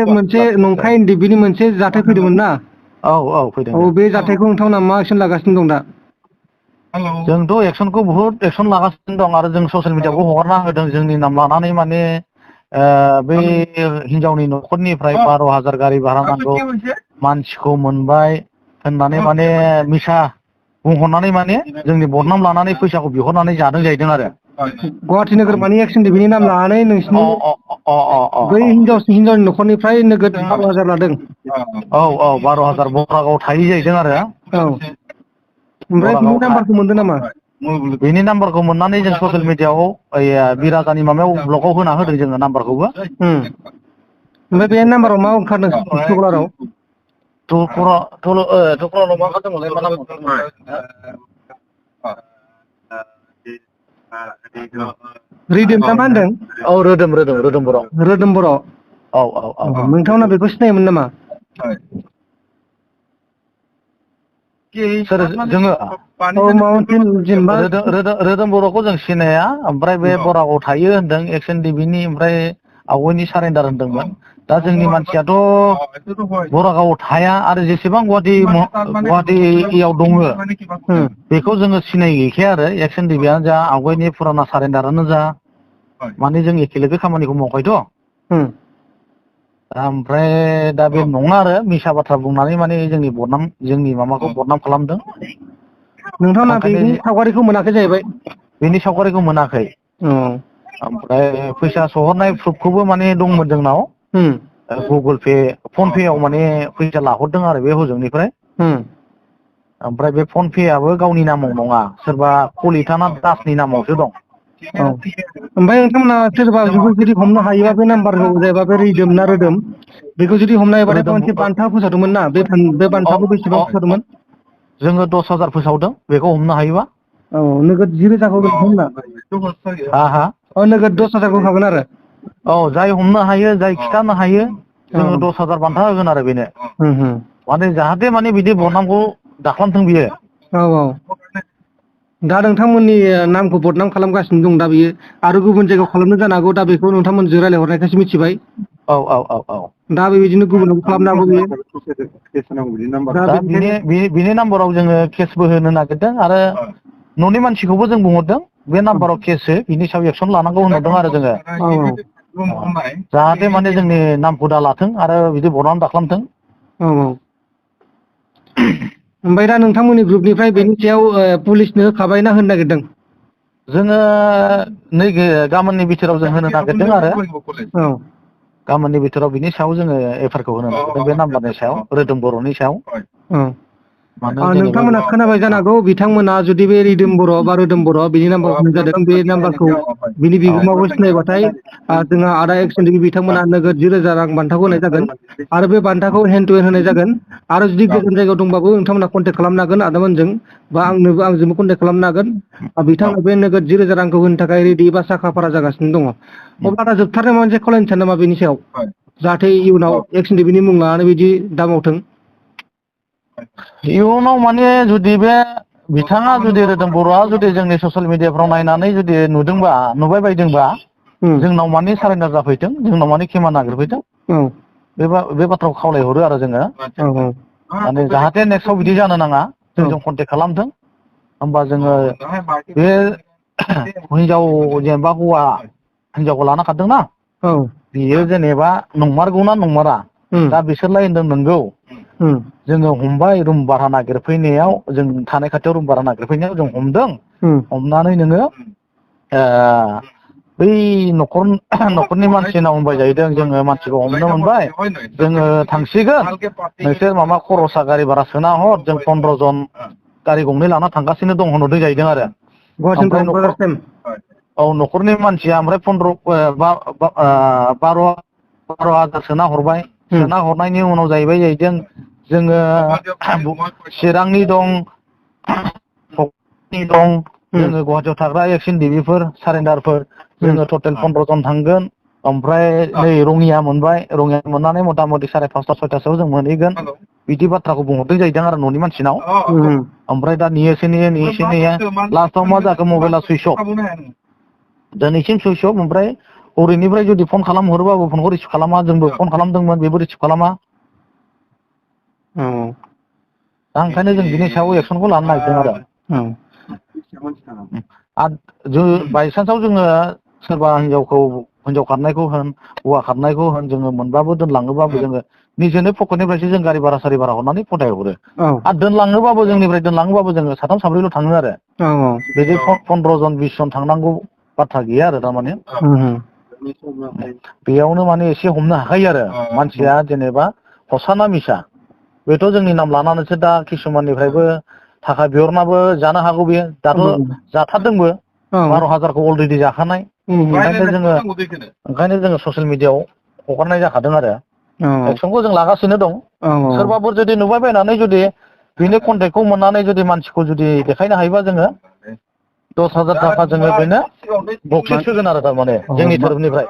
मोनसे नंखाय इन्दि बिनि मोनसे जाथाय फैदोंमोन ना औ फैदों औ बे जाथायखौ नोंथांमोना मा एक्सन लागासिनो दं दा जोंथ' एक्सनखौ बुहुद एक्सन लागासिनो दं आरो जों ससियेल मिडियाखौ हगारना होदों जोंनि नाम लानानै माने बै हिनजावनि न'खरनिफ्राय 12,000 गारि भारा नांगौ मानसिखौ मोनबाय होननानै माने मिसा बुंहरनानै माने जोंनि बदनाम लानानै फैसाखौ बिहरनानै जादों जाहैदों आरो गुवाहाटि नोगोरमानि एक्सन बिनि नाम लानानै नोंसिनि बै हिनजावनि न'खरनिफ्राय नोगोद 12,000 लादों औ 12,000 बरागाव थायो जाहैदों आरो औ ओमफ्राय बिनि नाम्बारखौ मोनदों नामा बेनि नाम्बारखौ मोननानै जों ससियेल मिडियाआव बिराजानि माबायाव ब्लगाव होना होदों जोङो नाम्बारखौबो ओमफ्राय बे नाम्बाराव मा ओंखारदों टुक्राझाराव टुक्राझाराव मा ओंखारदोंमोनलाय मा नाम रिदेम ना मा होनदों औ रोदोम बर' रोदोम बर' औ नोंथांमोना बेखौ सिनायोमोन नामा सोर जोङो जेनेबा रोदोम बर'खौ जों सिनाया ओमफ्राय बे बरागाव थायो होनदों एक्सन टिभिनि ओमफ्राय आवगायनि सारेन्डार होनदोंमोन दा जोंनि मानसियाथ' बरागाव थाया आरो जेसेबां गुवाहाटियाव दङ बेखौ जोङो सिनाय गैखाया आरो एक्सन टिभिआनो जा आवगायनि फुराना सारेन्डारानो जा माने जों एखे लोगो खामानिखौ मावखायोथ' ओमफ्राय दा बे नङा आरो मिसा बाथ्रा बुंनानै माने जोंनि माबाखौ बदनाम खालामदों नोंथांमोना ओंखायनो बेनि सावगारिखौ मोनाखै जाहैबाय बेनि सावगारिखौ मोनाखै ओमफ्राय फैसा सोहरनाय प्रुफखौबो माने दंमोन जोंनाव गुगोल पे फन पेआव माने फैसा लाहरदों आरो बे हजोंनिफ्राय ओमफ्राय बे फन पेआबो गावनि नामाव नङा सोरबा कलिताना दासनि नामावसो दं ओमफ्राय नोंथांमोना सोरबा बेखौ जुदि हमनो हायोबा बे नाम्बारखौ जायबा बे रिदोम ना रोदोम बेखौ जुदि हमनो हायोबाथाय मोनसे बान्था फोसावदोंमोन ना बे बान्थाखौ बेसेबां फोसावदोंमोन जोङो 10,000 फोसावदों बेखौ हमनो हायोबा औ नोगोद 10,000खौ नोंथांमोना नोगोद 10,000खौ होखागोन आरो औ जाय हमनो हायो जाय खिथानो हायो जोङो 10,000 बान्था होगोन आरो बेनो माने जाहाथे माने बिदि बदनामखौ दाखालामथों बियो दा नोंथांमोननि नामखौ बदनाम खालामगासिनो दं दा बियो आरो गुबुन जायगायाव खालामनो जानो हागौ दा बेखौ नोंथांमोनजों रायज्लायहरनायखायसो मिथिबाय औ दा बेबायदिनो गुबुनावबो खालामनो हागौ बियो दा बिनि नाम्बाराव जोङो केसबो होनो नागिरदों आरो न'नि मानसिखौबो जों बुंहरदों बे नाम्बाराव केस हो बिनि सायाव एक्सन लानांगौ होनहरदों आरो जोङो जाहाथे माने जोंनि नामखौ दा लाथों आरो बिदि बदनाम दाखालामथों ओमफ्राय दा नोंथांमोननि ग्रुपनिफ्राय बेनि सायाव पुलिसनो होखाबायना होनो नागिरदों जोङो नै गाबोननि बिथोराव जों होनो नागिरदों आरो गाबोननि बिथोराव बिनि सायाव जोङो एफआइआरखौ होनो नागिरदों बे नाम्बारनि सायाव रोदोम बर'नि सायाव नोंथांमोना खोनाबाय जानो हागौ बिथांमोना जुदि बे रिदोम बर' बा रोदोम बर' बिनि नाम्बारखौ होनाय जादों बे नाम्बारखौ बिनि बिगोमाखौ सिनायबाथाय जोंहा आदा एक्सन टिभि बिथांमोना नोगोद 10,000 रां बान्थाखौ होनाय जागोन आरो बे बान्थाखौ हेन्ड टु हेन्ड होनाय जागोन आरो जुदि गोजान जायगायाव दंबाबो नोंथांमोना कन्टेक्ट खालामनो हागोन आदामोनजों बा आंजोंबो कन्टेक्ट खालामनो हागोन बिथांमोना बे नोगोद 10,000 रांखौ होनो थाखाय रेडि बा साखा फारा जागासिनो दङ अब्ला दा जोबथारनाय मोनसे खावलायनो सानो नामा बेनि सायाव जाहाथे इयुनाव एक्सन टिभिनि मुं लानानै बिदि दामावथों इयुनाव माने जुदि बे बिथाङा जुदि रोदोम बर'आ जुदि जोंनि ससियेल मिडियाफ्राव नायनानै जुदि नुबाय बायदोंबा जोंनाव माने सारेन्डार जाफैथों जोंनाव माने खेमा नागिरफैथों बे बाथ्राखौ खावलायहरो आरो जोङो माने जाहाथे नेक्स्टआव बिदि जानो नाङा जोंजों कन्टेक्ट खालामथों होमबा जोङो बे हिनजाव जेनेबा हौवा हिनजावखौ लाना खारदोंना बियो जेनेबा नंमारगौना नंमारा दा बिसोरलाय होनदों नंगौ जोङो हमबाय रुम भारा नागिरफैनायाव जों थानाय खाथियाव रुम भारा नागिरफैनायाव जों हमदों हमनानै नोङो बै न'खरनि मानसिनाव होनबाय जाहैदों जोङो मानसिखौ हमनो मोनबाय जोङो थांसिगोन नोंसोर माबा खरसा गारि भारा सोना हर जों 15 जन गारि गंनै लाना थांगासिनो दं होनहरदों जाहैदों आरो ओमफ्राय न'खरनि मानसिया ओमफ्राय 12,000 सोना हरबाय सोना हरनायनि उनाव जाहैबाय जोङो चिरांनि दं जोङो गुवाहाटियाव थाग्रा एक्सन टिभिफोर सारेन्डारफोर जोङो टटेल 15 जन थांगोन ओमफ्राय नै रङिया मोनबाय रङिया मोननानै मथा मथि 5:30 6:00 जों मोनहैगोन बिदि बाथ्राखौ बुंहरदों जाहैदों आरो न'नि मानसिनाव ओमफ्राय दा नेयो लास्टआव मा जाखो मबाइला सुइस अफ दिनैसिम सुइस अफ ओमफ्राय ओरैनिफ्राय जुदि फन खालामहरोबाबो फनखौ रिसिभ खालामा जोंबो फन खालामदोंमोन बेबो रिसिभ खालामा दा ओंखायनो जों बिनि सायाव एक्सनखौ लानो नागिरदों आरो बायसान्सआव जोङो सोरबा हिनजाव खारनायखौ होन हौवा खारनायखौ होन जोङो मोनबाबो दोनलाङोबाबो जोङो निजेनो पकेटनिफ्रायसो जों गारि भारा सारि भारा हरनानै फथायहरो आरो दोनलाङोबाबो जोंनिफ्राय दोनलाङोबाबो जोङो साथाम साब्रैल' थाङो आरो बिदि 15 जन 20 जन थांनांगौ बाथ्रा गैया आरो थारमाने बेयावनो माने एसे हमनो हाखायो आरो मानसिया जेनेबा हसा ना मिसा बेथ' जोंनि नाम लानानैसो दा किसुमाननिफ्रायबो थाखा बिहरनाबो जानो हागौ बेयो दाथ' जाथारदोंबो 12,000खौ अलरेडि जाखानाय ओंखायनो जोङो ससियेल मिडियाआव हगारनाय जाखादों आरो एक्सनखौ जों लागासिनो दं सोरबाफोर जुदि नुबाय बायनानै जुदि बेनि कन्टेक्टखौ मोननानै जुदि मानसिखौ जुदि देखायनो हायोबा जोङो 10,000 थाखा जोङो बेनो बक्सिस होगोन आरो थारमाने जोंनि थोरोबनिफ्राय